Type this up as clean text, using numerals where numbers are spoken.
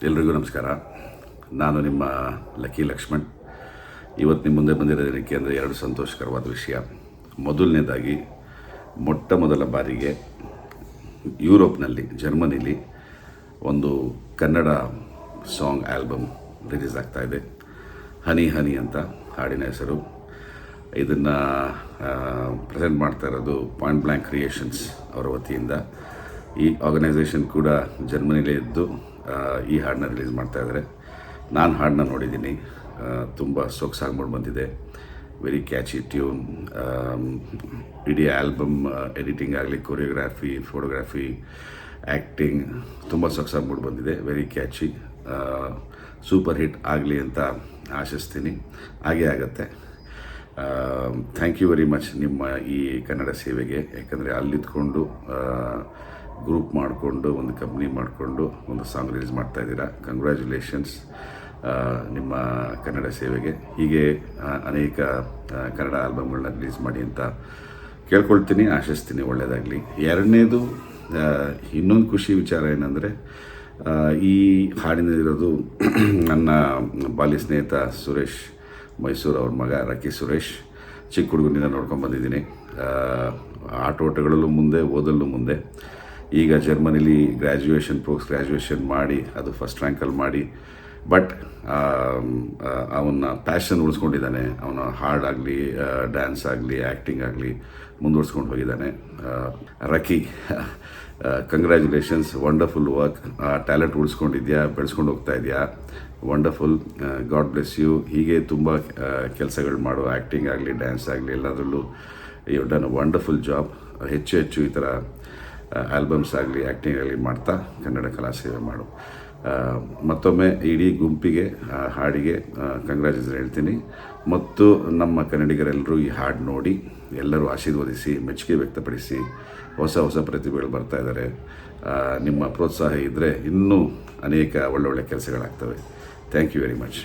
ಎಲ್ರಿಗೂ ನಮಸ್ಕಾರ. ನಾನು ನಿಮ್ಮ ಲಕ್ಕಿ ಲಕ್ಷ್ಮಣ್. ಇವತ್ತು ನಿಮ್ಮ ಮುಂದೆ ಬಂದಿರೋದಕ್ಕೆ ಅಂದರೆ ಎರಡು ಸಂತೋಷಕರವಾದ ವಿಷಯ. ಮೊದಲನೇದಾಗಿ ಮೊದಲ ಬಾರಿಗೆ ಯುರೋಪ್ನಲ್ಲಿ, ಜರ್ಮನಿಲಿ ಒಂದು ಕನ್ನಡ ಸಾಂಗ್ ಆಲ್ಬಮ್ ರಿಲೀಸ್ ಆಗ್ತಾಯಿದೆ. ಹನಿ ಹನಿ ಅಂತ ಹಾಡಿನ ಹೆಸರು. ಇದನ್ನು ಪ್ರೆಸೆಂಟ್ ಮಾಡ್ತಾ ಇರೋದು ಪಾಯಿಂಟ್ ಬ್ಲ್ಯಾಂಕ್ ಕ್ರಿಯೇಷನ್ಸ್ ಅವರ ವತಿಯಿಂದ. ಈ ಆರ್ಗನೈಸೇಷನ್ ಕೂಡ ಜರ್ಮನಿಲೇ ಇದ್ದು ಈ ಹಾಡನ್ನ ರಿಲೀಸ್ ಮಾಡ್ತಾಯಿದ್ದಾರೆ. ನಾನು ಹಾಡನ್ನ ನೋಡಿದ್ದೀನಿ, ತುಂಬ ಸೊಗಸಾಗಿ ಮೂಡಿ ಬಂದಿದೆ. Very catchy tune. ಇಡೀ ಆಲ್ಬಮ್ ಎಡಿಟಿಂಗ್ ಆಗಲಿ, ಕೊರಿಯೋಗ್ರಾಫಿ, ಫೋಟೋಗ್ರಾಫಿ, ಆ್ಯಕ್ಟಿಂಗ್ ತುಂಬ ಸೊಗಸಾಗಿ ಮೂಡಿ ಬಂದಿದೆ. Very catchy. ಸೂಪರ್ ಹಿಟ್ ಆಗಲಿ ಅಂತ ಆಶಿಸ್ತೀನಿ. ಹಾಗೇ ಆಗುತ್ತೆ. ಥ್ಯಾಂಕ್ ಯು ವೆರಿ ಮಚ್ ನಿಮ್ಮ ಈ ಕನ್ನಡ ಸೇವೆಗೆ. ಯಾಕಂದರೆ ಅಲ್ಲಿದ್ಕೊಂಡು ಗ್ರೂಪ್ ಮಾಡಿಕೊಂಡು ಒಂದು ಕಂಪ್ನಿ ಮಾಡಿಕೊಂಡು ಒಂದು ಸಾಂಗ್ ರಿಲೀಸ್ ಮಾಡ್ತಾಯಿದ್ದೀರಾ. ಕಂಗ್ರ್ಯಾಚುಲೇಷನ್ಸ್ ನಿಮ್ಮ ಕನ್ನಡ ಸೇವೆಗೆ. ಹೀಗೆ ಅನೇಕ ಕನ್ನಡ ಆಲ್ಬಮ್ಗಳನ್ನ ರಿಲೀಸ್ ಮಾಡಿ ಅಂತ ಕೇಳ್ಕೊಳ್ತೀನಿ, ಆಶಿಸ್ತೀನಿ. ಒಳ್ಳೆಯದಾಗಲಿ. ಎರಡನೇದು, ಇನ್ನೊಂದು ಖುಷಿ ವಿಚಾರ ಏನಂದರೆ, ಈ ಹಾಡಿನಲ್ಲಿರೋದು ನನ್ನ ಬಾಲ್ಯ ಸ್ನೇಹಿತ ಸುರೇಶ್, ಮೈಸೂರು ಅವ್ರ ಮಗ ರಕ್ಕಿ ಸುರೇಶ್. ಚಿಕ್ಕ ಹುಡುಗನಿಂದ ನೋಡ್ಕೊಂಡು ಬಂದಿದ್ದೀನಿ. ಆಟೋಟಗಳಲ್ಲೂ ಮುಂದೆ, ಓದಲ್ಲೂ ಮುಂದೆ. ಈಗ ಜರ್ಮನಿಲಿ ಪೋಸ್ಟ್ ಗ್ರ್ಯಾಜುಯೇಷನ್ ಮಾಡಿ ಅದು ಫಸ್ಟ್ ರ್ಯಾಂಕಲ್ಲಿ ಮಾಡಿ, ಬಟ್ ಅವನ ಪ್ಯಾಷನ್ ಉಳಿಸ್ಕೊಂಡಿದ್ದಾನೆ. ಅವನ ಹಾಡಾಗಲಿ, ಡ್ಯಾನ್ಸ್ ಆಗಲಿ, ಆ್ಯಕ್ಟಿಂಗ್ ಆಗಲಿ ಮುಂದುವರ್ಸ್ಕೊಂಡು ಹೋಗಿದ್ದಾನೆ. Rakki, congratulations. Wonderful work. Talent ಉಳಿಸ್ಕೊಂಡಿದ್ಯಾ, ಬೆಳೆಸ್ಕೊಂಡು ಹೋಗ್ತಾ ಇದೆಯಾ. ವಂಡರ್ಫುಲ್. God bless you. ಹೀಗೆ ತುಂಬ ಕೆಲಸಗಳು ಮಾಡು. ಆ್ಯಕ್ಟಿಂಗ್ ಆಗಲಿ, ಡ್ಯಾನ್ಸ್ ಆಗಲಿ, ಎಲ್ಲದರಲ್ಲೂ you done a wonderful job. ಹೆಚ್ಚು ಹೆಚ್ಚು ಈ ಥರ ಆಲ್ಬಮ್ಸ್ ಆಗಲಿ, ಆ್ಯಕ್ಟಿಂಗ್ ಆಗಲಿ ಮಾಡ್ತಾ ಕನ್ನಡ ಕಲಾ ಸೇವೆ ಮಾಡು. ಮತ್ತೊಮ್ಮೆ ಇಡೀ ಗುಂಪಿಗೆ, ಹಾಡಿಗೆ ಕಂಗ್ರ್ಯಾಚುಲೇಷನ್ ಹೇಳ್ತೀನಿ. ಮತ್ತು ನಮ್ಮ ಕನ್ನಡಿಗರೆಲ್ಲರೂ ಈ ಹಾಡು ನೋಡಿ ಎಲ್ಲರೂ ಆಶೀರ್ವದಿಸಿ, ಮೆಚ್ಚುಗೆ ವ್ಯಕ್ತಪಡಿಸಿ. ಹೊಸ ಹೊಸ ಪ್ರತಿಭೆಗಳು ಬರ್ತಾ ಇದ್ದಾರೆ. ನಿಮ್ಮ ಪ್ರೋತ್ಸಾಹ ಇದ್ದರೆ ಇನ್ನೂ ಅನೇಕ ಒಳ್ಳೊಳ್ಳೆ ಕೆಲಸಗಳಾಗ್ತವೆ. Thank you very much.